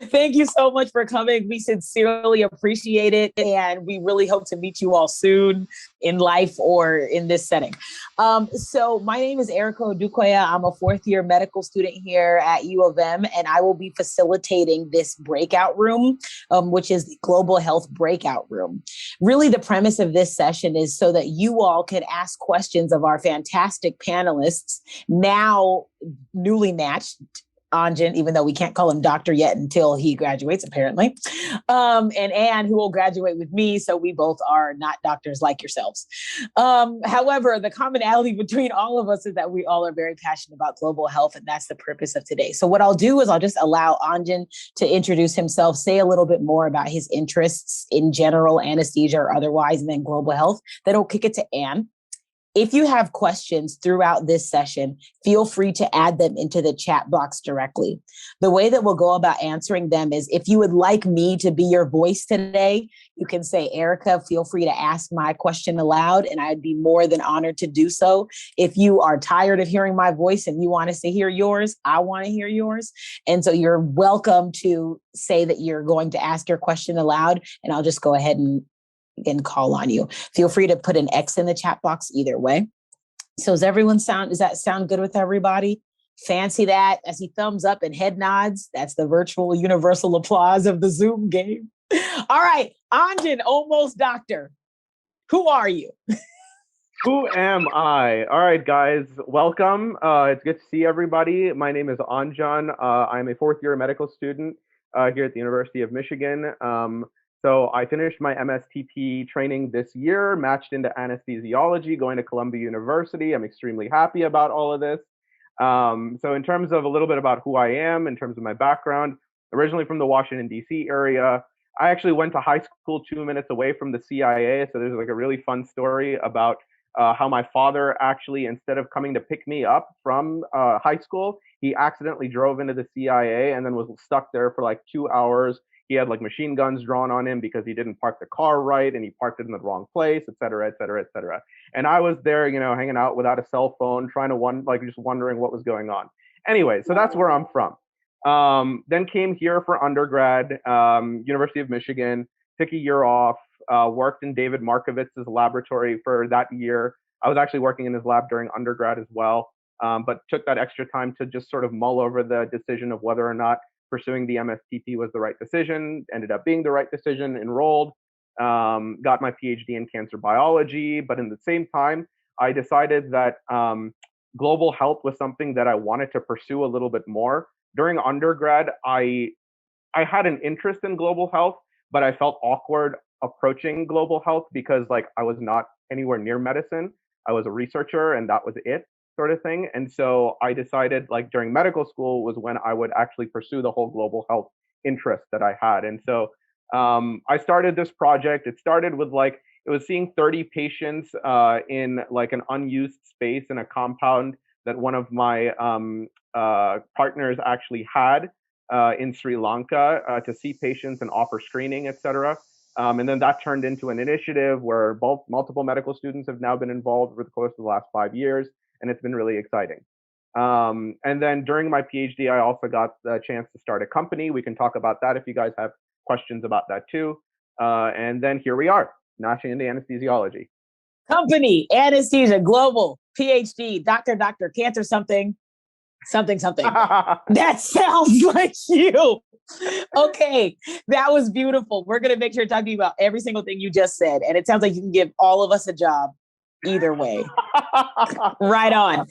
Thank you so much for coming. We sincerely appreciate it. And we really hope to meet you all soon in life or in this setting. So my name is Erica Odukoya. I'm a fourth year medical student here at U of M, and I will be facilitating this breakout room, which is the Global Health Breakout Room. Really, the premise of this session is so that you all can ask questions of our fantastic panelists, now newly matched, Anjan, even though we can't call him doctor yet until he graduates, apparently. And Anne, who will graduate with me. So we both are not doctors like yourselves. However, the commonality between all of us is that we all are very passionate about global health. And that's the purpose of today. So what I'll do is I'll just allow Anjan to introduce himself, say a little bit more about his interests in general anesthesia or otherwise, and then global health. Then I'll kick it to Anne. If you have questions throughout this session, feel free to add them into the chat box directly. The way that we'll go about answering them is if you would like me to be your voice today, you can say, Erica, feel free to ask my question aloud, and I'd be more than honored to do so. If you are tired of hearing my voice and you want us to hear yours, I want to hear yours. And so you're welcome to say that you're going to ask your question aloud, and I'll just go ahead and call on you. Feel free to put an X in the chat box either way. So does that sound good with everybody? Fancy that. I see thumbs up and head nods. That's the virtual universal applause of the Zoom game. All right, Anjan, almost doctor. Who are you? Who am I? All right, guys, welcome. It's good to see everybody. My name is Anjan. I'm a fourth year medical student here at the University of Michigan. So I finished my MSTP training this year, matched into anesthesiology, going to Columbia University. I'm extremely happy about all of this. So in terms of a little bit about who I am, in terms of my background, originally from the Washington, D.C. area, I actually went to high school 2 minutes away from the CIA. So there's like a really fun story about how my father actually, instead of coming to pick me up from high school, he accidentally drove into the CIA and then was stuck there for like 2 hours. He had like machine guns drawn on him because he didn't park the car right and he parked it in the wrong place, et cetera, et cetera, et cetera. And I was there, hanging out without a cell phone, just wondering what was going on. Anyway, so that's where I'm from. Then came here for undergrad, University of Michigan, took a year off, worked in David Markovitz's laboratory for that year. I was actually working in his lab during undergrad as well, but took that extra time to just sort of mull over the decision of whether or not pursuing the MSTP was the right decision. Ended up being the right decision, enrolled, got my PhD in cancer biology. But in the same time, I decided that global health was something that I wanted to pursue a little bit more. During undergrad, I had an interest in global health, but I felt awkward approaching global health because I was not anywhere near medicine. I was a researcher and that was it, sort of thing. And so I decided during medical school was when I would actually pursue the whole global health interest that I had. And so I started this project. It started with it was seeing 30 patients in an unused space in a compound that one of my partners actually had in Sri Lanka to see patients and offer screening, et cetera. And then that turned into an initiative where multiple medical students have now been involved over the course of the last 5 years. And it's been really exciting. And then during my PhD, I also got the chance to start a company. We can talk about that if you guys have questions about that too. And then here we are, matching into anesthesiology. Company, anesthesia, global, PhD, doctor, cancer, something. That sounds like you. Okay, that was beautiful. We're going to make sure to talk to you about every single thing you just said. And it sounds like you can give all of us a job. Either way. Right on.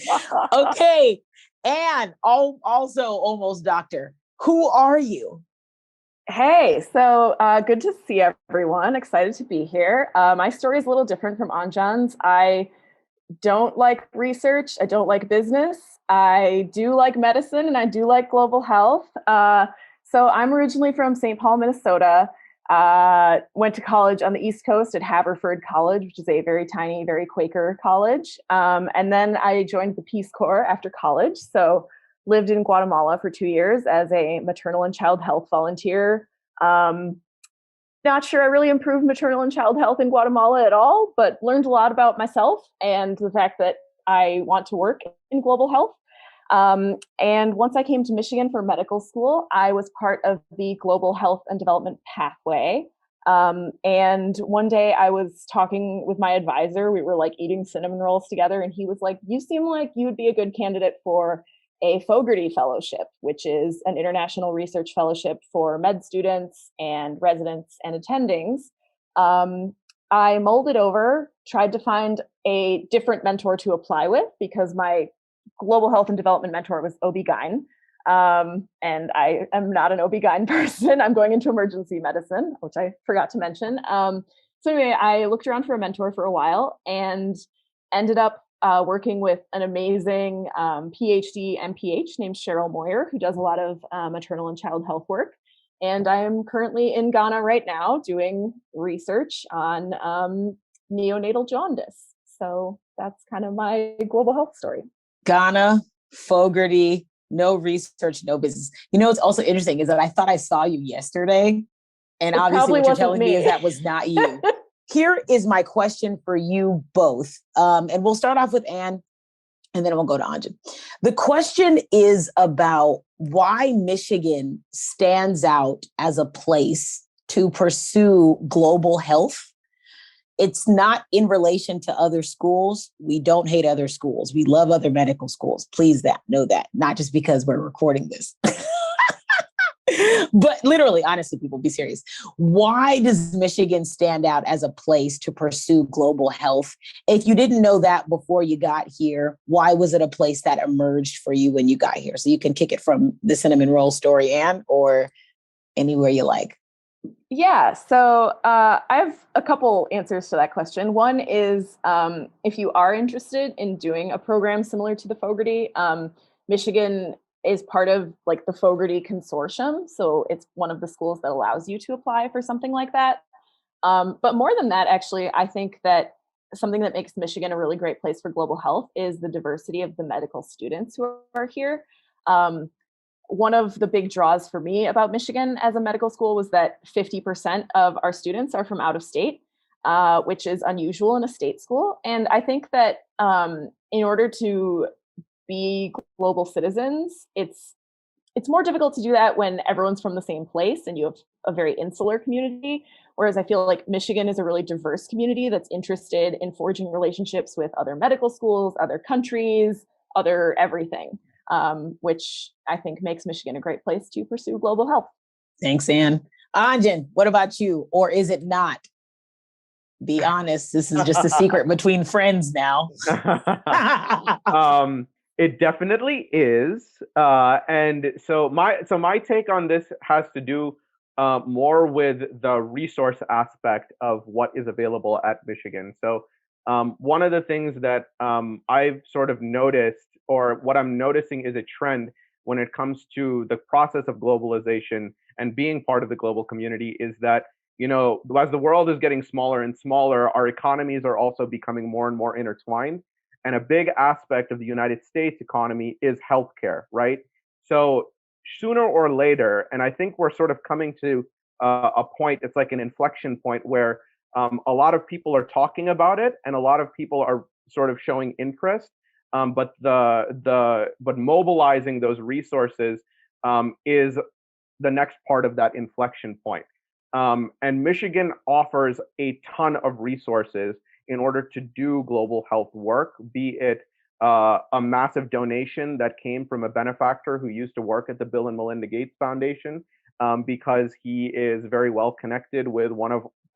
Okay. And also almost doctor. Who are you? Hey, so good to see everyone. Excited to be here. My story is a little different from Anjan's. I don't like research. I don't like business. I do like medicine and I do like global health. So I'm originally from St. Paul, Minnesota. Went to college on the East Coast at Haverford College, which is a very tiny, very Quaker college. And then I joined the Peace Corps after college. So lived in Guatemala for 2 years as a maternal and child health volunteer. Not sure I really improved maternal and child health in Guatemala at all, but learned a lot about myself and the fact that I want to work in global health. And once I came to Michigan for medical school, I was part of the Global Health and Development Pathway. And one day I was talking with my advisor. We were like eating cinnamon rolls together, and he was like, "You seem like you would be a good candidate for a Fogarty Fellowship, which is an international research fellowship for med students and residents and attendings." I mulled it over, tried to find a different mentor to apply with because my global health and development mentor was OB-GYN. And I am not an OB-GYN person. I'm going into emergency medicine, which I forgot to mention. So anyway, I looked around for a mentor for a while and ended up working with an amazing PhD MPH named Cheryl Moyer, who does a lot of maternal and child health work. And I am currently in Ghana right now doing research on neonatal jaundice. So that's kind of my global health story. Ghana, Fogarty, no research, no business. You know, what's also interesting is that I thought I saw you yesterday. And obviously what you're telling me is that was not you. Here is my question for you both. And we'll start off with Anne, and then we'll go to Anjan. The question is about why Michigan stands out as a place to pursue global health. It's not in relation to other schools. We don't hate other schools. We love other medical schools. Please know that, not just because we're recording this. But literally, honestly, people, be serious. Why does Michigan stand out as a place to pursue global health? If you didn't know that before you got here, why was it a place that emerged for you when you got here? So you can kick it from the cinnamon roll story, Anne, or anywhere you like. Yeah, so I have a couple answers to that question. One is if you are interested in doing a program similar to the Fogarty, Michigan is part of like the Fogarty Consortium. So it's one of the schools that allows you to apply for something like that. But more than that, actually, I think that something that makes Michigan a really great place for global health is the diversity of the medical students who are here. One of the big draws for me about Michigan as a medical school was that 50% of our students are from out of state, which is unusual in a state school. And I think that in order to be global citizens, it's more difficult to do that when everyone's from the same place and you have a very insular community. Whereas I feel like Michigan is a really diverse community that's interested in forging relationships with other medical schools, other countries, other everything. Which I think makes Michigan a great place to pursue global health. Thanks, Anne. Anjan, what about you? Or is it not? Be honest. This is just a secret between friends now. It definitely is. And so my take on this has to do more with the resource aspect of what is available at Michigan. So one of the things that I've sort of noticed, or what I'm noticing is a trend when it comes to the process of globalization and being part of the global community, is that, you know, as the world is getting smaller and smaller, our economies are also becoming more and more intertwined. And a big aspect of the United States economy is healthcare, right? So sooner or later, and I think we're sort of coming to a point, it's like an inflection point where a lot of people are talking about it and a lot of people are sort of showing interest. But mobilizing those resources is the next part of that inflection point. And Michigan offers a ton of resources in order to do global health work, be it a massive donation that came from a benefactor who used to work at the Bill and Melinda Gates Foundation, because he is very well connected with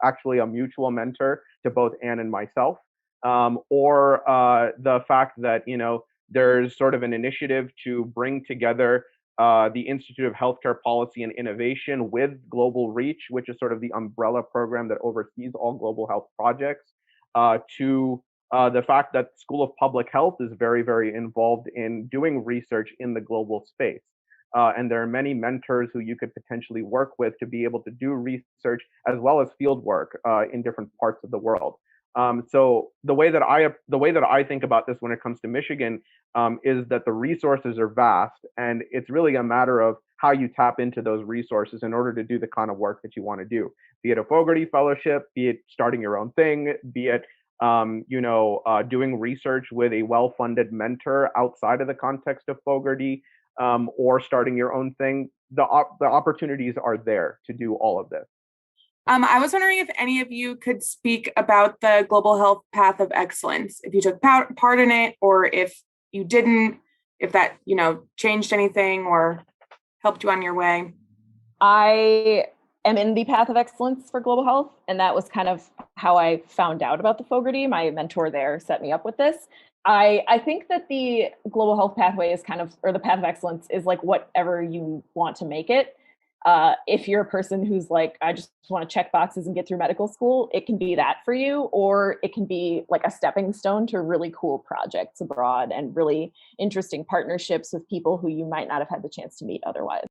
actually a mutual mentor to both Anne and myself. Or the fact that, you know, there's sort of an initiative to bring together the Institute of Healthcare Policy and Innovation with Global Reach, which is sort of the umbrella program that oversees all global health projects, to the fact that School of Public Health is very, very involved in doing research in the global space. And there are many mentors who you could potentially work with to be able to do research as well as field work in different parts of the world. So the way that I think about this when it comes to Michigan is that the resources are vast, and it's really a matter of how you tap into those resources in order to do the kind of work that you want to do. Be it a Fogarty Fellowship, be it starting your own thing, be it doing research with a well-funded mentor outside of the context of Fogarty, or starting your own thing, the opportunities are there to do all of this. I was wondering if any of you could speak about the Global Health Path of Excellence, if you took part in it, or if you didn't, if that, changed anything or helped you on your way. I am in the Path of Excellence for Global Health, and that was kind of how I found out about the Fogarty. My mentor there set me up with this. I think that the Global Health pathway is or the Path of Excellence is like whatever you want to make it. If you're a person who's like, I just want to check boxes and get through medical school, it can be that for you, or it can be like a stepping stone to really cool projects abroad and really interesting partnerships with people who you might not have had the chance to meet otherwise.